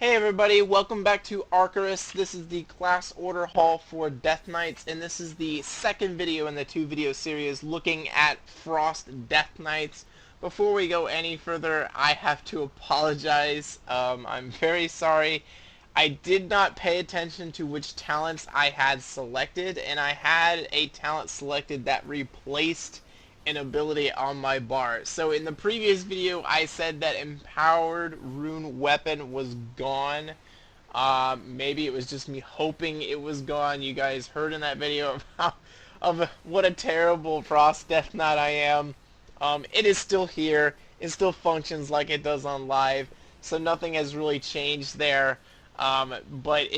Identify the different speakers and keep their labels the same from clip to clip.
Speaker 1: Hey everybody, welcome back to Arcturus. This is the class order hall for Death Knights, and this is the second video in the two-video series looking at Frost Death Knights. Before we go any further, I have to apologize. I'm very sorry. I did not pay attention to which talents I had selected, and I had a talent selected that replaced an ability on my bar. So in the previous video, I said that empowered rune weapon was gone. Maybe it was just me hoping it was gone. You guys heard in that video of what a terrible Frost Death Knight I am. It is still here. It still functions like it does on live. So nothing has really changed there. But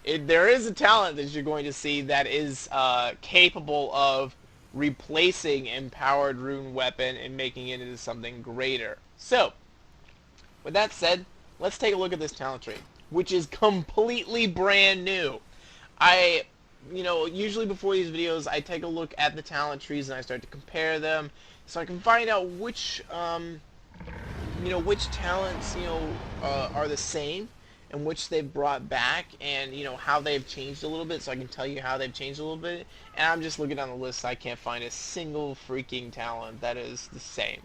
Speaker 1: there is a talent that you're going to see that is capable of replacing empowered rune weapon and making it into something greater. So, with that said, let's take a look at this talent tree, which is completely brand new. Usually before these videos, I take a look at the talent trees and I start to compare them, so I can find out which talents, are the same, and which they've brought back, and how they've changed a little bit, so I can tell you how they've changed a little bit. And I'm just looking down the list, I can't find a single freaking talent that is the same.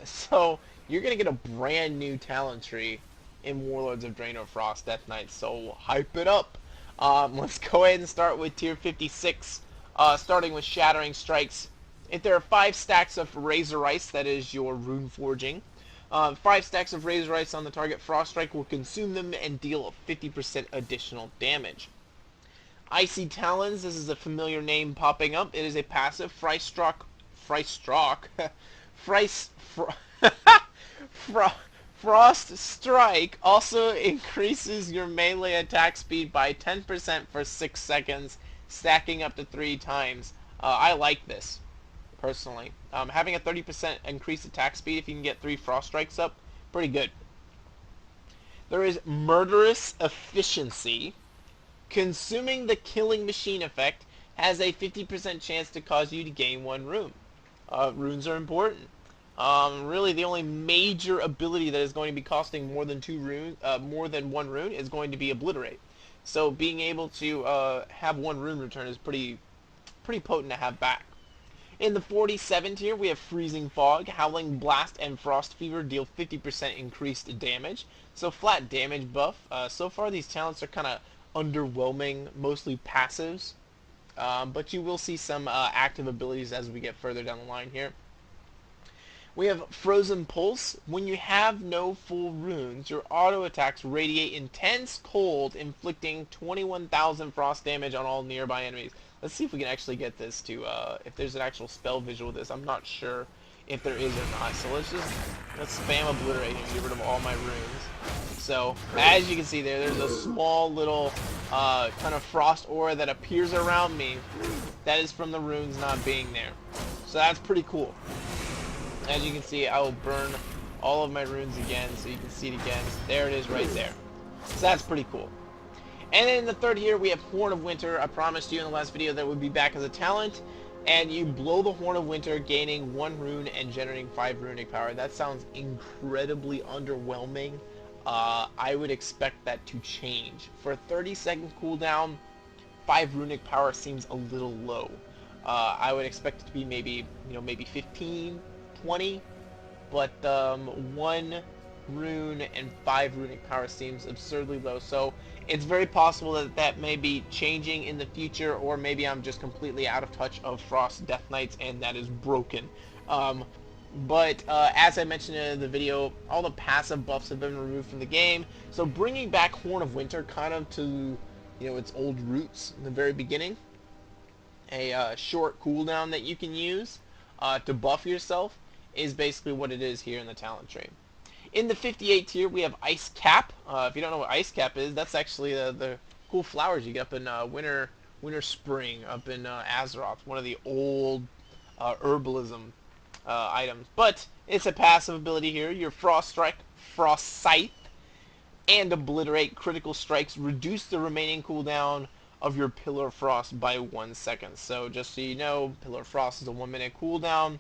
Speaker 1: So you're gonna get a brand new talent tree in Warlords of Draenor Frost Death Knight, so hype it up. Let's go ahead and start with tier 56, starting with Shattering Strikes. If there are 5 stacks of Razor Ice, that is your rune forging. 5 stacks of Razor Ice on the target. Frost Strike will consume them and deal 50% additional damage. Icy Talons, this is a familiar name popping up. It is a passive. Frost Strike also increases your melee attack speed by 10% for 6 seconds, stacking up to 3 times. I like this, personally. Having a 30% increased attack speed if you can get 3 Frost Strikes up, pretty good. There is Murderous Efficiency. Consuming the Killing Machine effect has a 50% chance to cause you to gain 1 rune. Runes are important. Really, the only major ability that is going to be costing more than 1 rune is going to be Obliterate. So being able to have 1 rune return is pretty potent to have back. In the 47 tier, we have Freezing Fog. Howling Blast and Frost Fever deal 50% increased damage. So flat damage buff. So far, these talents are kind of underwhelming, mostly passives. But you will see some active abilities as we get further down the line here. We have Frozen Pulse. When you have no full runes, your auto attacks radiate intense cold, inflicting 21,000 frost damage on all nearby enemies. Let's see if we can actually get this to, if there's an actual spell visual of this. I'm not sure if there is or not. So let's spam Obliterate and get rid of all my runes. So, as you can see there's a small little kind of frost aura that appears around me. That is from the runes not being there. So that's pretty cool. As you can see, I will burn all of my runes again, so you can see it again. There it is right there. So that's pretty cool. And then in the third here, we have Horn of Winter. I promised you in the last video that it would be back as a talent. And you blow the Horn of Winter, gaining 1 rune and generating 5 runic power. That sounds incredibly underwhelming. I would expect that to change. For a 30-second cooldown, 5 runic power seems a little low. I would expect it to be maybe 15, 20, but 1 rune and 5 runic power seems absurdly low. So it's very possible that that may be changing in the future, or maybe I'm just completely out of touch of Frost Death Knights and that is broken. But as I mentioned in the video, all the passive buffs have been removed from the game, so bringing back Horn of Winter kind of to its old roots in the very beginning. A short cooldown that you can use to buff yourself is basically what it is here in the talent tree. In the 58 tier, we have Ice Cap. If you don't know what Ice Cap is, that's actually the cool flowers you get up in Winter Spring up in Azeroth, one of the old herbalism items. But it's a passive ability here. Your Frost Strike, Frost Scythe, and Obliterate critical strikes reduce the remaining cooldown of your Pillar of Frost by 1 second. So just so you know, Pillar of Frost is a 1-minute cooldown.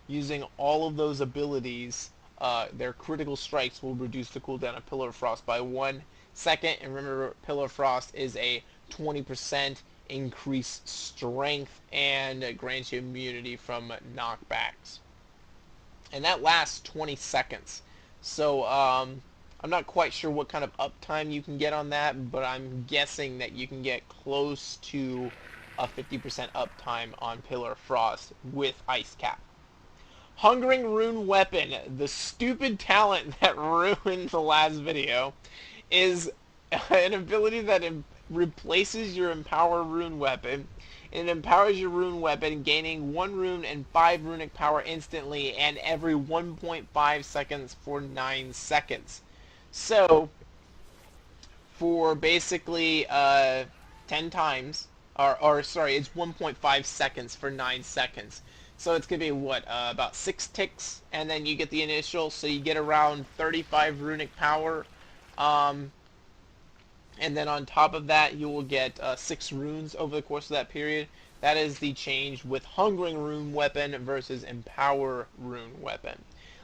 Speaker 1: Using all of those abilities their critical strikes will reduce the cooldown of Pillar of Frost by 1 second. And remember, Pillar of Frost is a 20% increased strength and grants you immunity from knockbacks. And that lasts 20 seconds. So I'm not quite sure what kind of uptime you can get on that, but I'm guessing that you can get close to a 50% uptime on Pillar of Frost with Ice Cap. Hungering Rune Weapon, the stupid talent that ruined the last video, is an ability that replaces your Empower Rune Weapon. It empowers your rune weapon, gaining 1 rune and 5 runic power instantly and every 1.5 seconds for 9 seconds. So, for basically 10 times, or sorry, it's 1.5 seconds for 9 seconds. So it's going to be, what, about 6 ticks, and then you get the initial, so you get around 35 runic power. And then on top of that, you will get 6 runes over the course of that period. That is the change with Hungering Rune Weapon versus Empower Rune Weapon.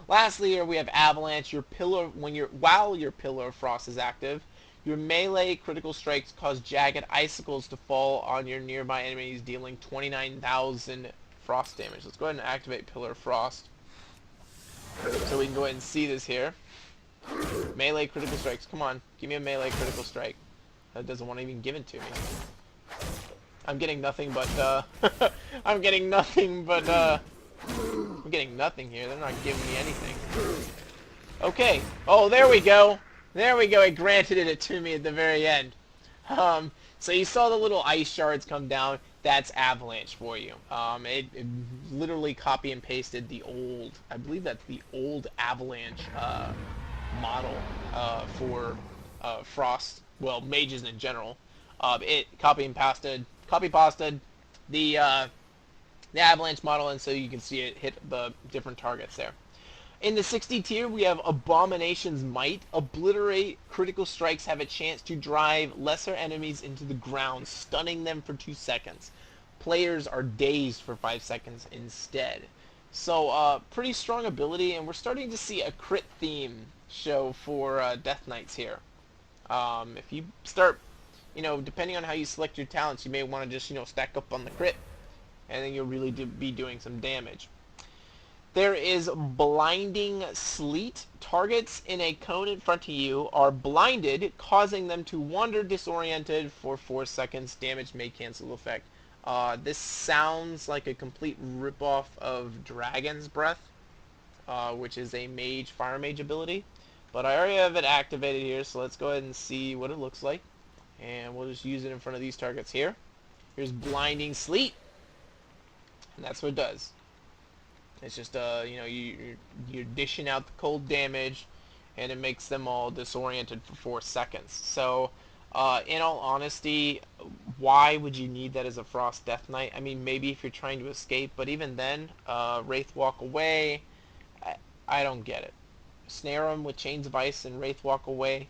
Speaker 1: Lastly, here we have Avalanche. While your Pillar of Frost is active, your melee critical strikes cause jagged icicles to fall on your nearby enemies, dealing 29,000 frost damage. Let's go ahead and activate Pillar of Frost, so we can go ahead and see this here. Melee critical strikes. Come on, give me a melee critical strike. That doesn't want to even give it to me. I'm getting nothing but, I'm getting nothing here. They're not giving me anything. Okay. Oh, there we go. There we go. It granted it to me at the very end. So you saw the little ice shards come down. That's Avalanche for you. It literally copy and pasted the old, I believe that's the old Avalanche, model for Frost, well, mages in general. It copy pasted the Avalanche model, and so you can see it hit the different targets there. In the 60 tier, we have Abomination's Might. Obliterate critical strikes have a chance to drive lesser enemies into the ground, stunning them for 2 seconds. Players are dazed for 5 seconds instead. So, pretty strong ability, and we're starting to see a crit theme show for Death Knights here. If you start, depending on how you select your talents, you may want to just, stack up on the crit, and then you'll really be doing some damage. There is Blinding Sleet. Targets in a cone in front of you are blinded, causing them to wander disoriented for 4 seconds. Damage may cancel effect. This sounds like a complete ripoff of Dragon's Breath, which is a fire mage ability. But I already have it activated here, so let's go ahead and see what it looks like. And we'll just use it in front of these targets here. Here's Blinding Sleet, and that's what it does. It's just, you're dishing out the cold damage, and it makes them all disoriented for 4 seconds. So, in all honesty, why would you need that as a Frost Death Knight? I mean, maybe if you're trying to escape, but even then, Wraith Walk Away, I don't get it. Snare them with Chains of Ice and Wraith Walk Away.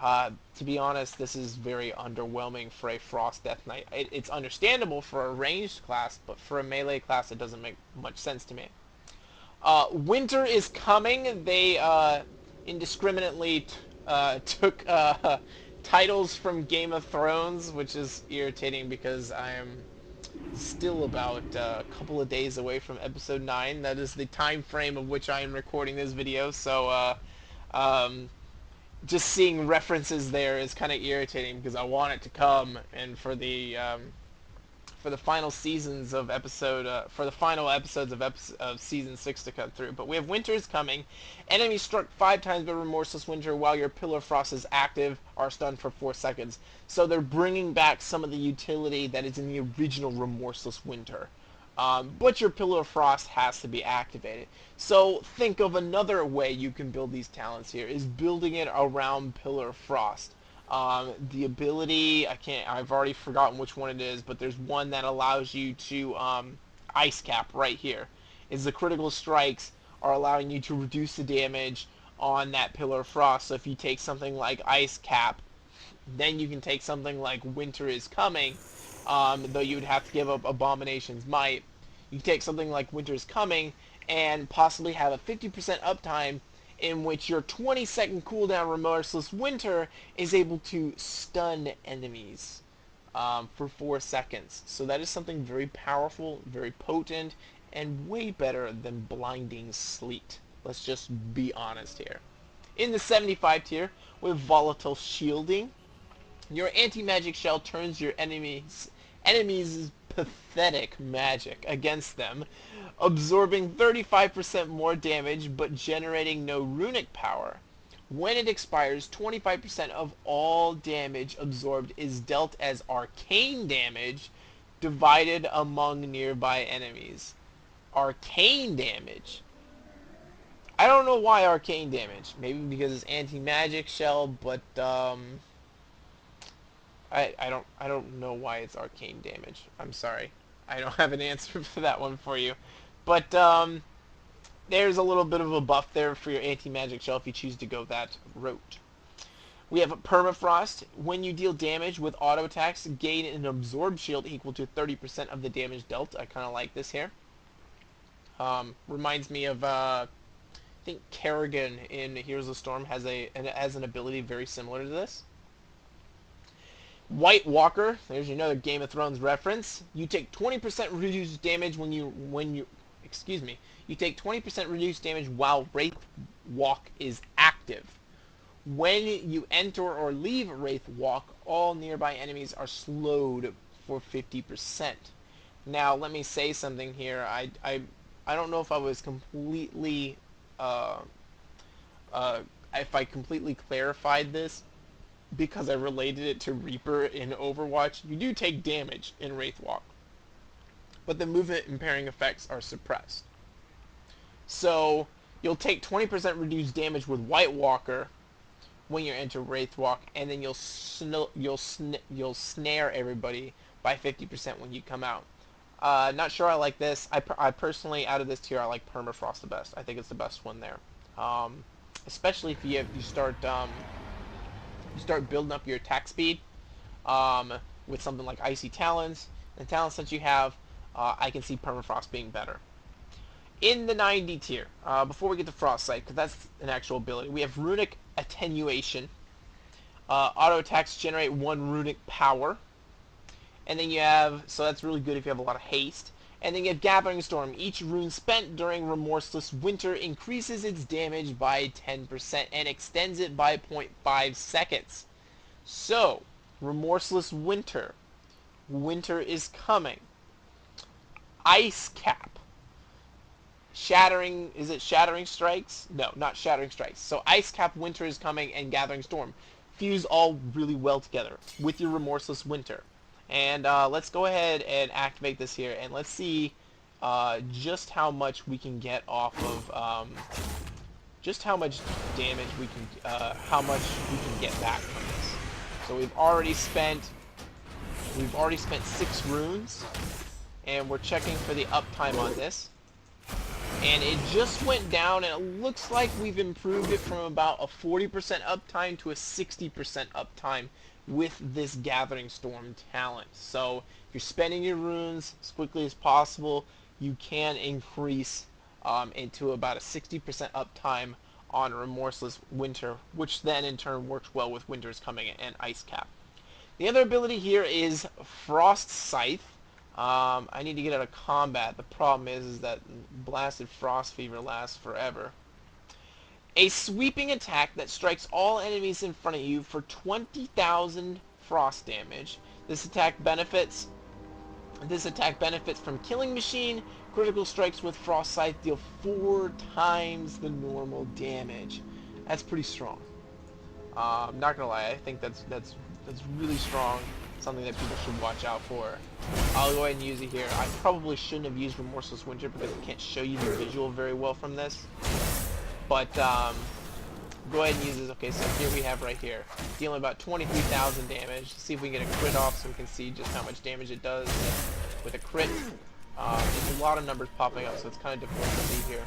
Speaker 1: To be honest, this is very underwhelming for a Frost Death Knight. It's understandable for a ranged class, but for a melee class, it doesn't make much sense to me. Winter is Coming. They indiscriminately took titles from Game of Thrones, which is irritating because I am still about a couple of days away from episode 9. That is the time frame of which I am recording this video, so just seeing references there is kind of irritating because I want it to come, and for the final seasons of for the final episodes of season 6 to come through. But we have Winter is Coming. Enemies struck 5 times by Remorseless Winter while your Pillar of Frost is active are stunned for 4 seconds. So they're bringing back some of the utility that is in the original Remorseless Winter. But your Pillar of Frost has to be activated. So think of another way you can build these talents here, is building it around Pillar of Frost. The ability, I've already forgotten which one it is, but there's one that allows you to Ice Cap right here. Is the critical strikes are allowing you to reduce the damage on that Pillar of Frost. So if you take something like Ice Cap, then you can take something like Winter is Coming, though you would have to give up Abomination's Might. You can take something like Winter is Coming and possibly have a 50% uptime in which your 20-second cooldown Remorseless Winter is able to stun enemies for 4 seconds. So that is something very powerful, very potent, and way better than Blinding Sleet. Let's just be honest here. In the 75 tier, with Volatile Shielding, your anti-magic shell turns your enemies' pathetic magic against them, absorbing 35% more damage but generating no runic power. When it expires, 25% of all damage absorbed is dealt as arcane damage divided among nearby enemies. Arcane damage. I don't know why arcane damage. Maybe because it's anti-magic shell, but I don't know why it's arcane damage. I'm sorry. I don't have an answer for that one for you. But there's a little bit of a buff there for your anti-magic shell if you choose to go that route. We have Permafrost. When you deal damage with auto attacks, gain an absorb shield equal to 30% of the damage dealt. I kind of like this here. Reminds me of I think Kerrigan in Heroes of the Storm has an ability very similar to this. White Walker, there's another Game of Thrones reference. You take 20% reduced damage you take 20% reduced damage while Wraith Walk is active. When you enter or leave Wraith Walk, all nearby enemies are slowed for 50%. Now, let me say something here. I don't know if I was completely if I completely clarified this, because I related it to Reaper in Overwatch. You do take damage in Wraith Walk, but the movement impairing effects are suppressed. So you'll take 20% reduced damage with White Walker when you enter Wraith Walk, and then you'll snare everybody by 50% when you come out. Not sure I like this. I personally, out of this tier, I like Permafrost the best. I think it's the best one there. Especially if you start building up your attack speed with something like Icy Talons and talents that you have. I can see Permafrost being better. In the 90 tier, before we get to Frostbite, because that's an actual ability, we have Runic Attenuation. Auto attacks generate 1 runic power. And then you have, so that's really good if you have a lot of haste. And then you have Gathering Storm. Each rune spent during Remorseless Winter increases its damage by 10% and extends it by 0.5 seconds. So, Remorseless Winter. Winter is coming. Ice Cap. Shattering, is it Shattering Strikes? No, not Shattering Strikes. So Ice Cap Winter is coming and Gathering Storm fuse all really well together with your Remorseless Winter. And let's go ahead and activate this here, and let's see just how much we can get off of, just how much damage we can, how much we can get back from this. So we've already spent 6 runes, and we're checking for the uptime on this. And it just went down, and it looks like we've improved it from about a 40% uptime to a 60% uptime with this Gathering Storm talent. So if you're spending your runes as quickly as possible, you can increase into about a 60% uptime on Remorseless Winter, which then in turn works well with Winter's Coming and Ice Cap. The other ability here is Frost Scythe. I need to get out of combat. The problem is that Blasted Frost Fever lasts forever. A sweeping attack that strikes all enemies in front of you for 20,000 frost damage. This attack benefits from Killing Machine. Critical strikes with Frost Scythe deal 4 times the normal damage. That's pretty strong. I'm not gonna lie, I think that's really strong. Something that people should watch out for. I'll go ahead and use it here. I probably shouldn't have used Remorseless Winter because I can't show you the visual very well from this. But go ahead and use this. Okay, so here we have right here, dealing about 23,000 damage. Let's see if we can get a crit off so we can see just how much damage it does with a crit. There's a lot of numbers popping up, so it's kind of difficult to see here.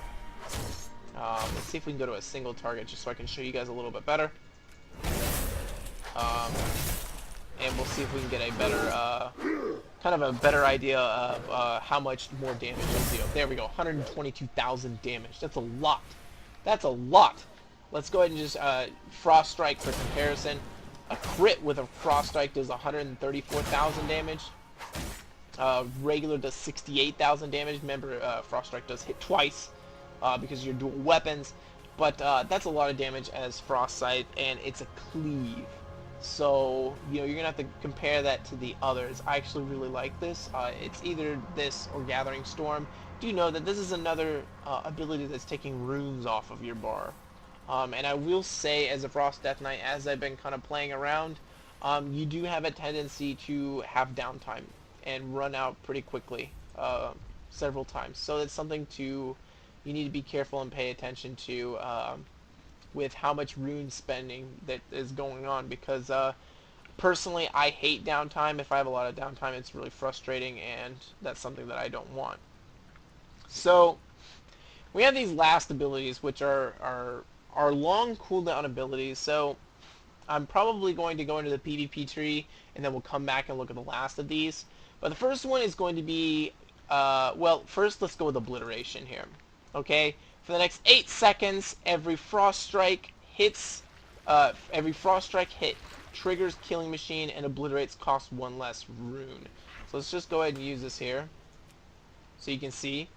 Speaker 1: Let's see if we can go to a single target just so I can show you guys a little bit better. And we'll see if we can get a better, kind of a better idea of how much more damage it'll deal. There we go, 122,000 damage. That's a lot. That's a lot. Let's go ahead and just Frost Strike for comparison. A crit with a Frost Strike does 134,000 damage. Regular does 68,000 damage. Remember, Frost Strike does hit twice because you're dual weapons. But that's a lot of damage as Frost Sight, and it's a cleave. So, you know, you're going to have to compare that to the others. I actually really like this. It's either this or Gathering Storm. Do know that this is another ability that's taking runes off of your bar. And I will say, as a Frost Death Knight, as I've been kind of playing around, you do have a tendency to have downtime and run out pretty quickly several times. So that's something you need to be careful and pay attention to with how much rune spending that is going on, because personally I hate downtime. If I have a lot of downtime, it's really frustrating, and that's something that I don't want. So we have these last abilities, which are long cooldown abilities. So I'm probably going to go into the PvP tree, and then we'll come back and look at the last of these. But the first one is going to be, well, first let's go with Obliteration here. Okay, for the next 8 seconds, every Frost Strike hit triggers Killing Machine and obliterates cost 1 less rune. So let's just go ahead and use this here. So you can see,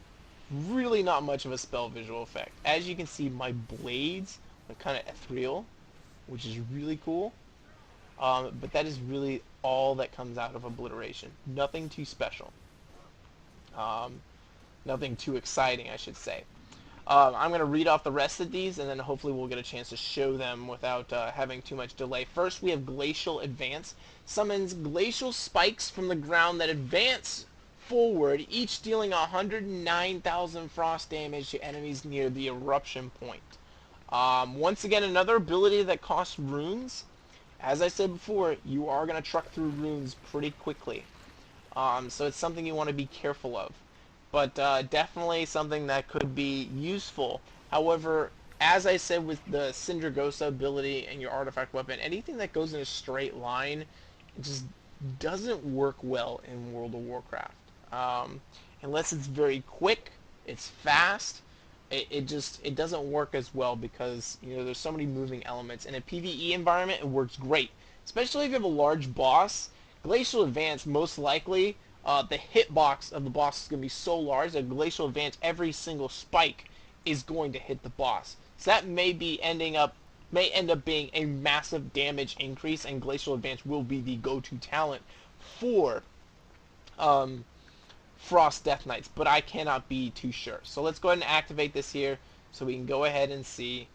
Speaker 1: really not much of a spell visual effect. As you can see, my blades are kind of ethereal, which is really cool. But that is really all that comes out of Obliteration. Nothing too special. Nothing too exciting, I should say. I'm going to read off the rest of these, and then hopefully we'll get a chance to show them without having too much delay. First, we have Glacial Advance. Summons glacial spikes from the ground that advance forward, each dealing 109,000 frost damage to enemies near the eruption point. Once again, another ability that costs runes. As I said before, you are going to truck through runes pretty quickly. So it's something you want to be careful of. But definitely something that could be useful. However, as I said with the Syndragosa ability and your artifact weapon, anything that goes in a straight line, it just doesn't work well in World of Warcraft. Unless it's very quick, it's fast, it doesn't work as well, because, you know, there's so many moving elements. In a PvE environment, it works great. Especially if you have a large boss. Glacial Advance, most likely, the hitbox of the boss is going to be so large that Glacial Advance, every single spike is going to hit the boss. So that may end up being a massive damage increase, and Glacial Advance will be the go-to talent for Frost Death Knights, but I cannot be too sure. So let's go ahead and activate this here so we can go ahead and see.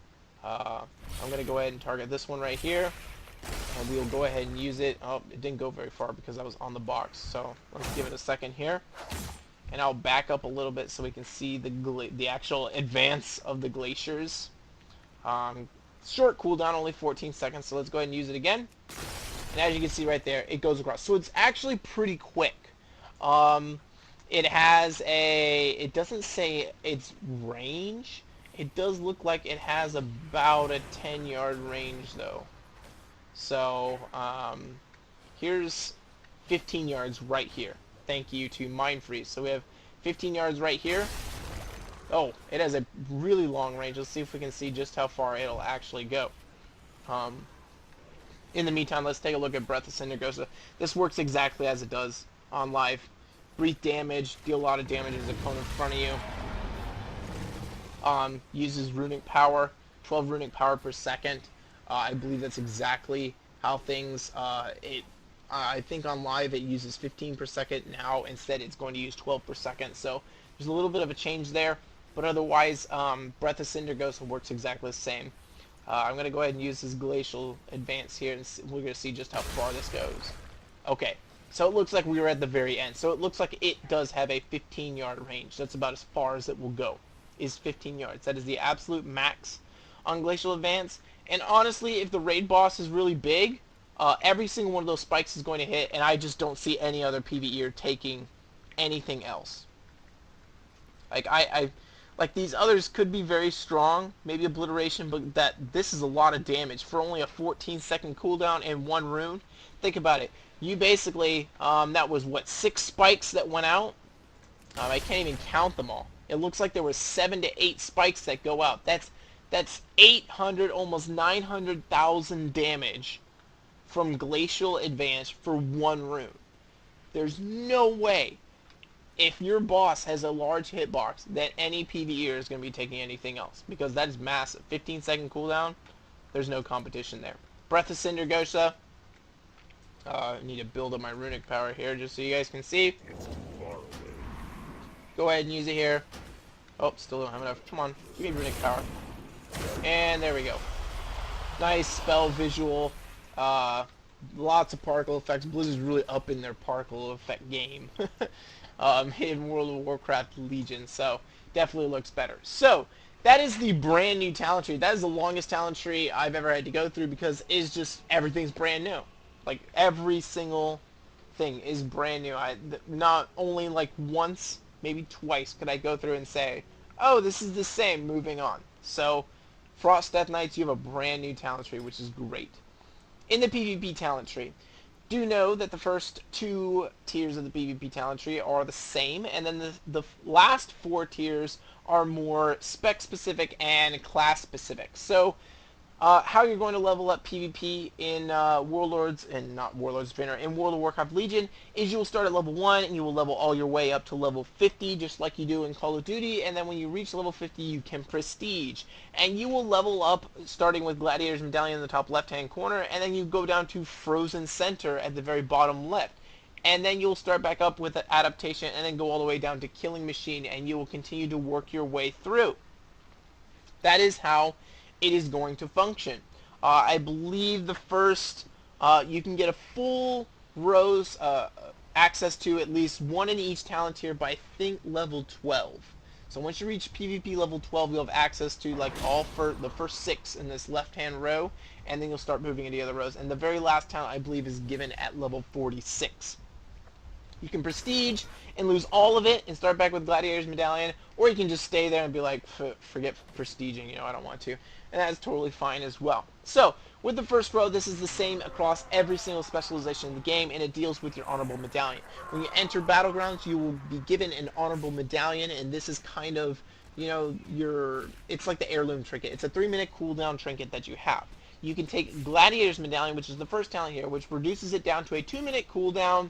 Speaker 1: I'm going to go ahead and target this one right here, and we'll go ahead and use it. Oh, it didn't go very far because I was on the box, so let's give it a second here. And I'll back up a little bit so we can see the actual advance of the glaciers. Short cooldown, only 14 seconds, so let's go ahead and use it again. And as you can see right there, it goes across. So it's actually pretty quick. It doesn't say its range. It does look like it has about a 10-yard range, though. So, here's 15 yards right here. Thank you to Mind Freeze. So we have 15 yards right here. Oh, it has a really long range. Let's see if we can see just how far it'll actually go. In the meantime, let's take a look at Breath of Syndragosa. This works exactly as it does on live. Brief damage, deal a lot of damage as a opponent in front of you. Uses runic power, 12 runic power per second. I believe that's exactly how things, I think on live it uses 15 per second. Now instead it's going to use 12 per second. So there's a little bit of a change there. But otherwise, Breath of Syndragosa works exactly the same. I'm going to go ahead and use this Glacial Advance here, and we're going to see just how far this goes. Okay, so it looks like we were at the very end. So it looks like it does have a 15-yard range. That's about as far as it will go, is 15 yards. That is the absolute max on Glacial Advance. And honestly, if the raid boss is really big, every single one of those spikes is going to hit, and I just don't see any other PvEer taking anything else. Like these others could be very strong, maybe Obliteration, but this is a lot of damage for only a 14-second cooldown and 1 rune. Think about it. You basically, that was what, 6 spikes that went out? I can't even count them all. It looks like there were 7 to 8 spikes that go out. That's That's 800, almost 900,000 damage from Glacial Advance for one rune. There's no way, if your boss has a large hitbox, that any PvEer is going to be taking anything else, because that is massive. 15-second cooldown, there's no competition there. Breath of Cinder Gosha. I need to build up my runic power here just so you guys can see. Go ahead and use it here. Oh, still don't have enough. Come on, give me runic power. And there we go. Nice spell visual. Lots of particle effects. Blizzard's really up in their particle effect game in World of Warcraft Legion, so definitely looks better. So that is the brand new talent tree. That is the longest talent tree I've ever had to go through, because it's just everything's brand new. Like every single thing is brand new. Not only like once, maybe twice could I go through and say, oh, this is the same, moving on. So Frost Death Knights, you have a brand new talent tree, which is great. In the PvP talent tree, do know that the first two tiers of the PvP talent tree are the same, and then the last four tiers are more spec specific and class specific. So how you're going to level up PvP in Warlords, and not Warlords Trainer, in World of Warcraft Legion, is you will start at level 1 and you will level all your way up to level 50, just like you do in Call of Duty, and then when you reach level 50 you can prestige. And you will level up starting with Gladiator's Medallion in the top left hand corner, and then you go down to Frozen Center at the very bottom left. And then you'll start back up with Adaptation, and then go all the way down to Killing Machine, and you will continue to work your way through. That is how it is going to function. I believe the first, you can get a full rose access to at least one in each talent tier by, I think, level 12. So once you reach PvP level 12, you'll have access to like the first 6 in this left-hand row, and then you'll start moving into the other rows. And the very last talent, I believe, is given at level 46. You can prestige and lose all of it and start back with Gladiator's Medallion, or you can just stay there and be like, forget prestiging, you know, I don't want to. And that's totally fine as well. So, with the first row, this is the same across every single specialization in the game, and it deals with your Honorable Medallion. When you enter Battlegrounds, you will be given an Honorable Medallion, and this is kind of, you know, it's like the heirloom trinket. It's a 3-minute cooldown trinket that you have. You can take Gladiator's Medallion, which is the first talent here, which reduces it down to a 2-minute cooldown,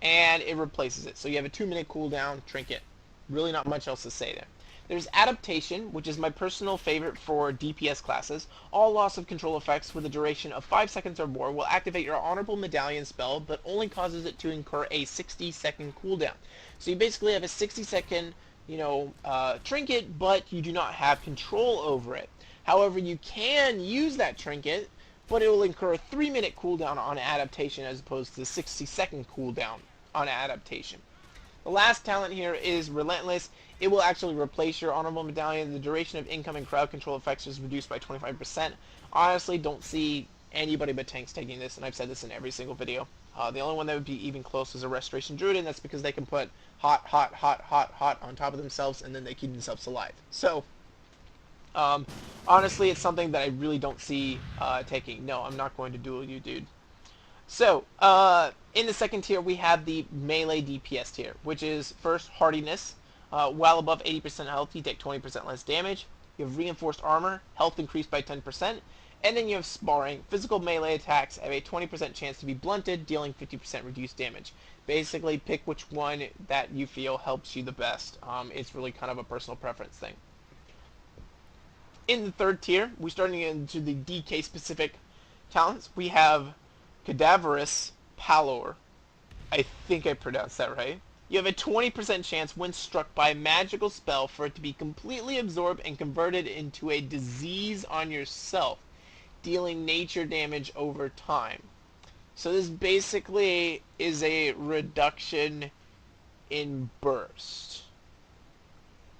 Speaker 1: and it replaces it. So you have a 2-minute cooldown trinket. Really not much else to say there. There's Adaptation, which is my personal favorite for DPS classes. All loss of control effects with a duration of 5 seconds or more will activate your Honorable Medallion spell, but only causes it to incur a 60-second cooldown. So you basically have a 60-second, trinket, but you do not have control over it. However, you can use that trinket, but it will incur a 3-minute cooldown on Adaptation as opposed to the 60-second cooldown on Adaptation. The last talent here is Relentless. It will actually replace your Honorable Medallion. The duration of incoming crowd control effects is reduced by 25%. Honestly, don't see anybody but tanks taking this, and I've said this in every single video. The only one that would be even close is a Restoration Druid, and that's because they can put hot, hot, hot, hot, hot on top of themselves, and then they keep themselves alive. So, honestly, it's something that I really don't see taking. No, I'm not going to duel you, dude. So, in the second tier, we have the melee DPS tier, which is first Hardiness. While above 80% health, you take 20% less damage. You have Reinforced Armor, health increased by 10%. And then you have Sparring. Physical melee attacks have a 20% chance to be blunted, dealing 50% reduced damage. Basically, pick which one that you feel helps you the best. It's really kind of a personal preference thing. In the third tier, we're starting into the DK-specific talents. We have Cadaverous Pallor. I think I pronounced that right. You have a 20% chance when struck by a magical spell for it to be completely absorbed and converted into a disease on yourself, dealing nature damage over time. So this basically is a reduction in burst.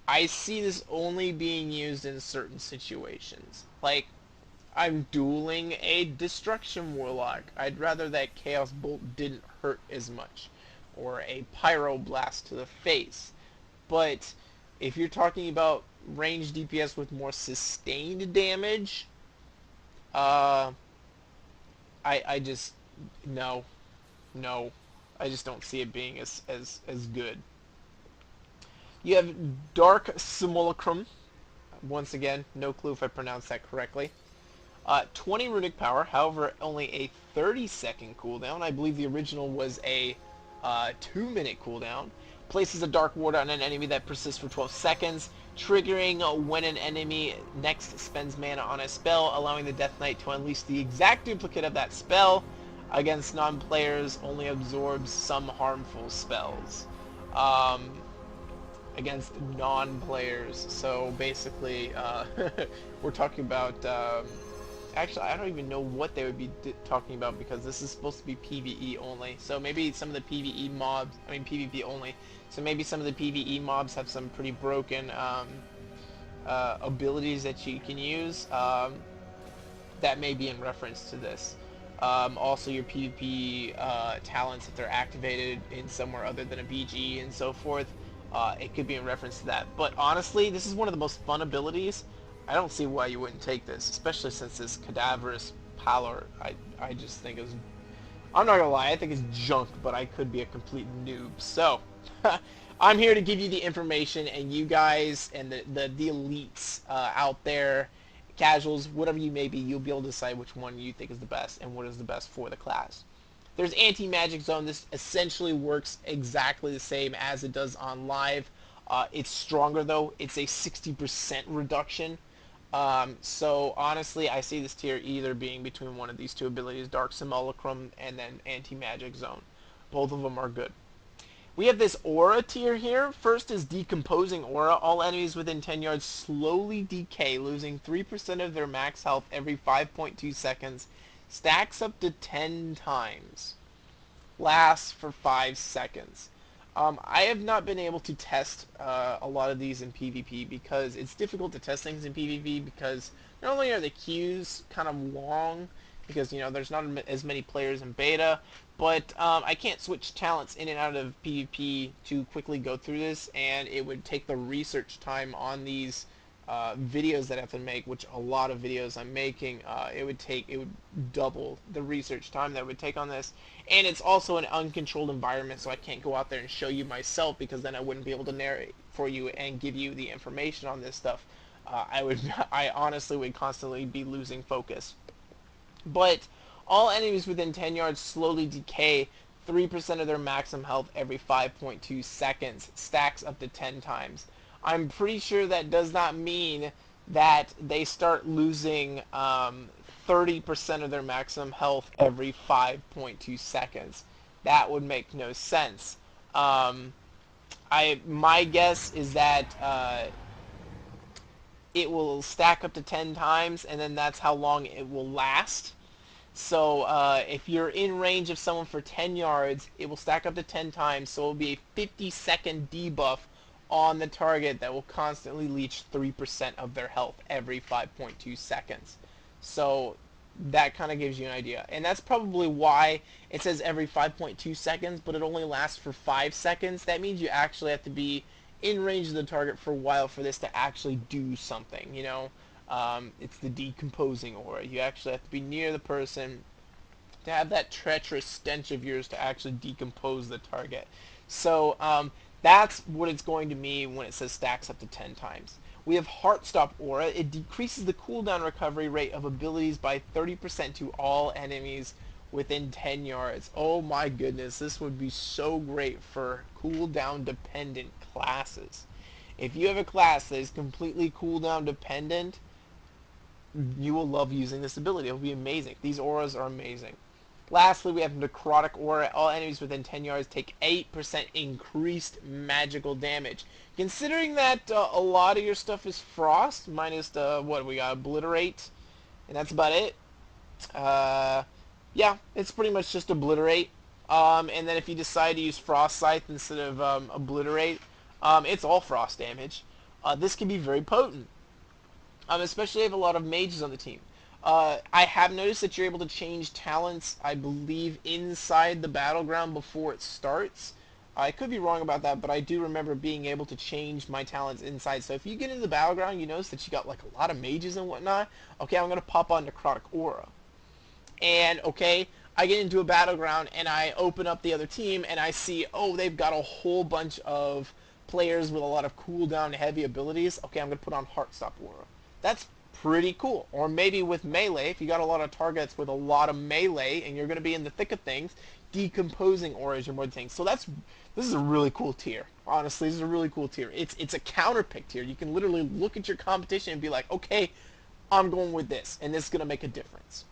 Speaker 1: I see this only being used in certain situations. Like, I'm dueling a Destruction Warlock. I'd rather that Chaos Bolt didn't hurt as much. Or a Pyroblast to the face. But if you're talking about ranged DPS with more sustained damage, I just, no. I just don't see it being as good. You have Dark Simulacrum. Once again, no clue if I pronounced that correctly. 20 runic power, however, only a 30-second cooldown. I believe the original was a 2-minute cooldown. Places a dark ward on an enemy that persists for 12 seconds, triggering when an enemy next spends mana on a spell, allowing the Death Knight to unleash the exact duplicate of that spell. Against non-players, only absorbs some harmful spells. Against non-players. So basically, we're talking about... actually, I don't even know what they would be talking about because this is supposed to be PvE only. So maybe some of the PvE mobs... I mean, PvP only. So maybe some of the PvE mobs have some pretty broken abilities that you can use. That may be in reference to this. Also, your PvP talents, if they're activated in somewhere other than a BG and so forth, it could be in reference to that. But honestly, this is one of the most fun abilities. I don't see why you wouldn't take this, especially since this Cadaverous Pallor, I just think is... I'm not gonna lie, I think it's junk, but I could be a complete noob. So, I'm here to give you the information, and you guys and the elites out there, casuals, whatever you may be, you'll be able to decide which one you think is the best and what is the best for the class. There's Anti-Magic Zone. This essentially works exactly the same as it does on live. It's stronger though. It's a 60% reduction. So honestly, I see this tier either being between one of these two abilities, Dark Simulacrum and then Anti-Magic Zone. Both of them are good. We have this aura tier here. First is Decomposing Aura. All enemies within 10 yards slowly decay, losing 3% of their max health every 5.2 seconds. Stacks up to 10 times. Lasts for 5 seconds. I have not been able to test a lot of these in PvP because it's difficult to test things in PvP because not only are the queues kind of long because, you know, there's not as many players in beta, but I can't switch talents in and out of PvP to quickly go through this, and it would take the research time on these videos that I have to make, which a lot of videos I'm making, it would double the research time that it would take on this. And it's also an uncontrolled environment, so I can't go out there and show you myself because then I wouldn't be able to narrate for you and give you the information on this stuff. I honestly would constantly be losing focus. But all enemies within 10 yards slowly decay 3% of their maximum health every 5.2 seconds. Stacks up to 10 times. I'm pretty sure that does not mean that they start losing 30% of their maximum health every 5.2 seconds. That would make no sense. My guess is that it will stack up to 10 times, and then that's how long it will last. So if you're in range of someone for 10 yards, it will stack up to 10 times, so it will be a 50-second debuff on the target that will constantly leech 3% of their health every 5.2 seconds. So that kind of gives you an idea. And that's probably why it says every 5.2 seconds, but it only lasts for 5 seconds. That means you actually have to be in range of the target for a while for this to actually do something, you know. It's the Decomposing Aura. You actually have to be near the person to have that treacherous stench of yours to actually decompose the target. So that's what it's going to mean when it says stacks up to 10 times. We have Heartstop Aura. It decreases the cooldown recovery rate of abilities by 30% to all enemies within 10 yards. Oh my goodness, this would be so great for cooldown dependent classes. If you have a class that is completely cooldown dependent, you will love using this ability. It will be amazing. These auras are amazing. Lastly, we have Necrotic Aura. All enemies within 10 yards take 8% increased magical damage. Considering that a lot of your stuff is Frost, minus what we got, Obliterate, and that's about it. Yeah, it's pretty much just Obliterate. And then if you decide to use Frost Scythe instead of Obliterate, it's all Frost damage. This can be very potent. Especially if you have a lot of mages on the team. I have noticed that you're able to change talents, I believe, inside the battleground before it starts. I could be wrong about that, but I do remember being able to change my talents inside. So if you get into the battleground, you notice that you got like a lot of mages and whatnot. Okay, I'm going to pop on Necrotic Aura. And, okay, I get into a battleground and I open up the other team and I see, oh, they've got a whole bunch of players with a lot of cooldown heavy abilities, okay, I'm going to put on Heartstop Aura. That's pretty cool. Or maybe with melee, if you got a lot of targets with a lot of melee and you're going to be in the thick of things, decomposing aura is your more thing. So this is a really cool tier. Honestly, this is a really cool tier. It's a counter pick tier. You can literally look at your competition and be like, okay, I'm going with this, and this is going to make a difference.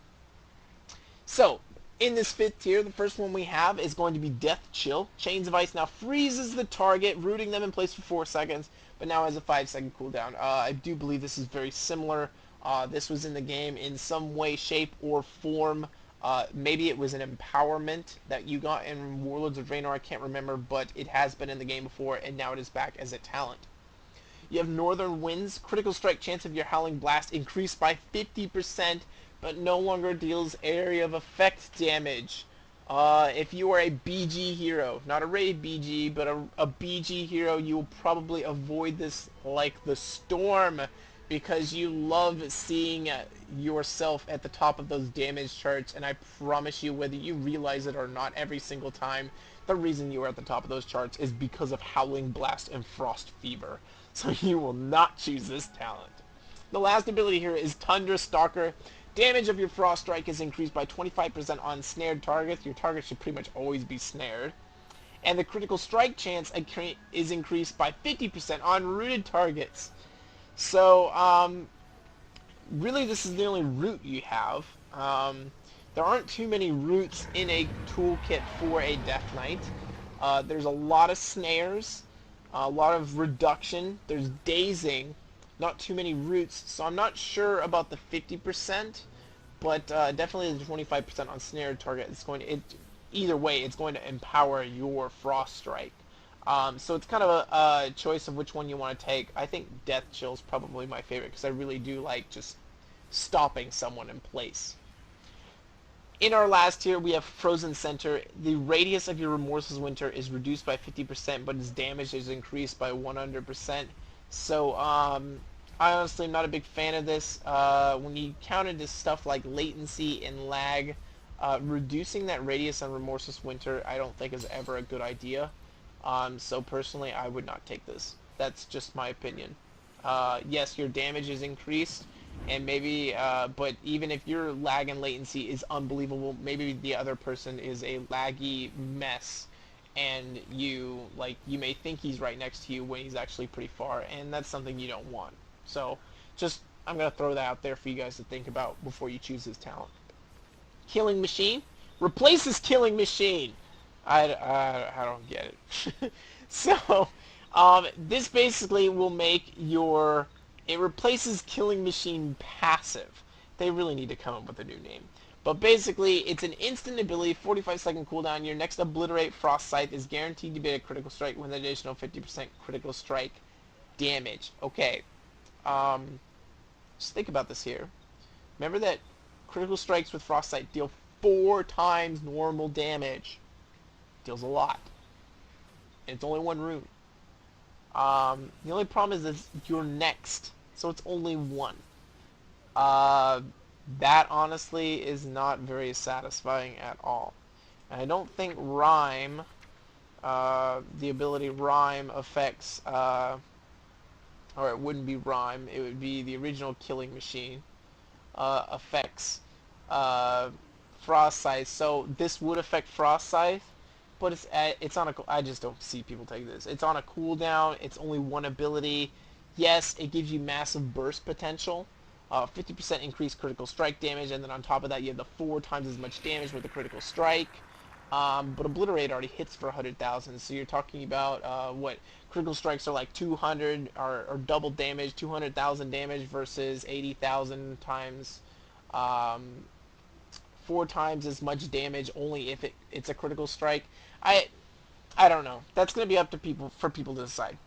Speaker 1: So, in this fifth tier, the first one we have is going to be Death Chill. Chains of Ice now freezes the target, rooting them in place for 4 seconds, but now has a 5-second cooldown. I do believe this is very similar. This was in the game in some way, shape, or form. Maybe it was an empowerment that you got in Warlords of Draenor, I can't remember, but it has been in the game before, and now it is back as a talent. You have Northern Winds. Critical strike chance of your Howling Blast increased by 50%, but no longer deals area of effect damage. If you are a BG hero, not a raid BG, but a BG hero, you will probably avoid this like the storm because you love seeing yourself at the top of those damage charts, and I promise you, whether you realize it or not every single time, the reason you are at the top of those charts is because of Howling Blast and Frost Fever. So you will not choose this talent. The last ability here is Tundra Stalker. Damage of your Frost Strike is increased by 25% on snared targets. Your target should pretty much always be snared. And the critical strike chance is increased by 50% on rooted targets. So, really this is the only root you have. There aren't too many roots in a toolkit for a Death Knight. There's a lot of snares, a lot of reduction, there's dazing, not too many roots, so I'm not sure about the 50%, but definitely the 25% on snared target. It's going to, either way, it's going to empower your Frost Strike. So it's kind of a choice of which one you want to take. I think Death Chill is probably my favorite because I really do like just stopping someone in place. In our last tier, we have Frozen Center. The radius of your Remorseless Winter is reduced by 50%, but its damage is increased by 100%. So, I honestly am not a big fan of this. When you counter this stuff like latency and lag, reducing that radius on Remorseless Winter I don't think is ever a good idea. So personally, I would not take this. That's just my opinion. Yes, your damage is increased, and maybe, but even if your lag and latency is unbelievable, maybe the other person is a laggy mess, and you may think he's right next to you when he's actually pretty far, and that's something you don't want. So, I'm going to throw that out there for you guys to think about before you choose his talent. Killing Machine replaces Killing Machine. I don't get it. So, this basically will make it replaces Killing Machine passive. They really need to come up with a new name. But basically, it's an instant ability, 45-second cooldown. Your next Obliterate Frost Scythe is guaranteed to be a critical strike with an additional 50% critical strike damage. Okay, just think about this here. Remember that critical strikes with Frost Scythe deal 4 times normal damage. Deals a lot. And it's only 1 rune. The only problem is you're next, so it's only 1. That honestly is not very satisfying at all. And I don't think Rhyme, the ability Rhyme affects, or it wouldn't be Rhyme, it would be the original Killing Machine, affects Frost Scythe. So this would affect Frost Scythe, but it's on a, I just don't see people take this. It's on a cooldown, it's only 1 ability. Yes, it gives you massive burst potential, 50% increased critical strike damage, and then on top of that you have the 4 times as much damage with the critical strike. But Obliterate already hits for 100,000, so you're talking about what critical strikes are like 200 or double damage, 200,000 damage versus 80,000 times 4 times as much damage only if it's a critical strike. I don't know. That's going to be up to people to decide.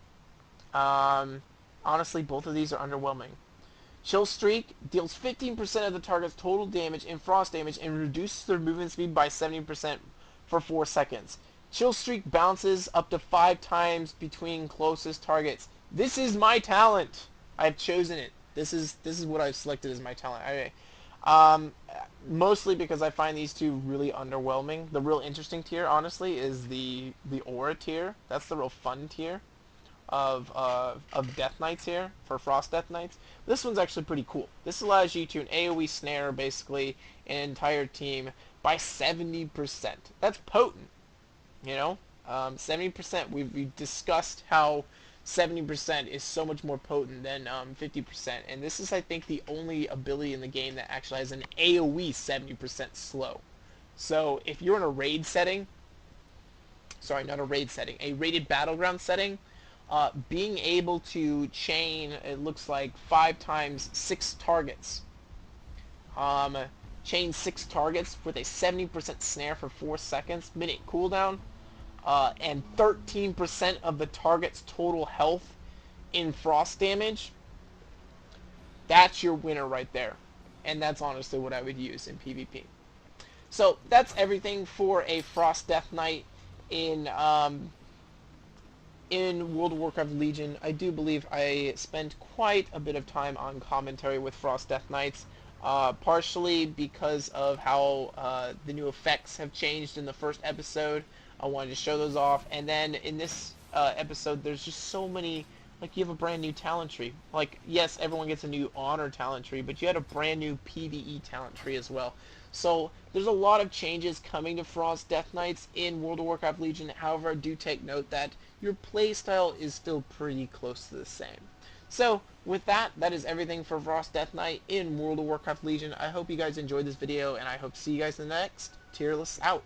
Speaker 1: Honestly, both of these are underwhelming. Chill Streak deals 15% of the target's total damage in frost damage and reduces their movement speed by 70% for 4 seconds. Chill Streak bounces up to 5 times between closest targets. This is my talent. I've chosen it. This is what I've selected as my talent. Mostly because I find these two really underwhelming. The real interesting tier, honestly, is the Aura tier. That's the real fun tier. of Death Knights here for Frost Death Knights. This one's actually pretty cool. This allows you to an AoE snare basically an entire team by 70%. That's potent, you know. 70%. We've discussed how 70% is so much more potent than 50%, and this is, I think, the only ability in the game that actually has an AoE 70% slow. So if you're in a raid setting, sorry, not a raid setting, a rated battleground setting, being able to chain, it looks like 5 times 6 targets, chain 6 targets with a 70% snare for 4 seconds, minute cooldown, and 13% of the target's total health in frost damage, that's your winner right there. And that's honestly what I would use in PvP. So that's everything for a Frost Death Knight in World of Warcraft Legion. I do believe I spent quite a bit of time on commentary with Frost Death Knights, partially because of how the new effects have changed in the first episode. I wanted to show those off, and then in this episode, there's just so many. Like, you have a brand new talent tree. Like, yes, everyone gets a new honor talent tree, but you had a brand new PvE talent tree as well. So there's a lot of changes coming to Frost Death Knights in World of Warcraft Legion. However, do take note that your playstyle is still pretty close to the same. So with that, that is everything for Frost Death Knight in World of Warcraft Legion. I hope you guys enjoyed this video, and I hope to see you guys in the next tier list out.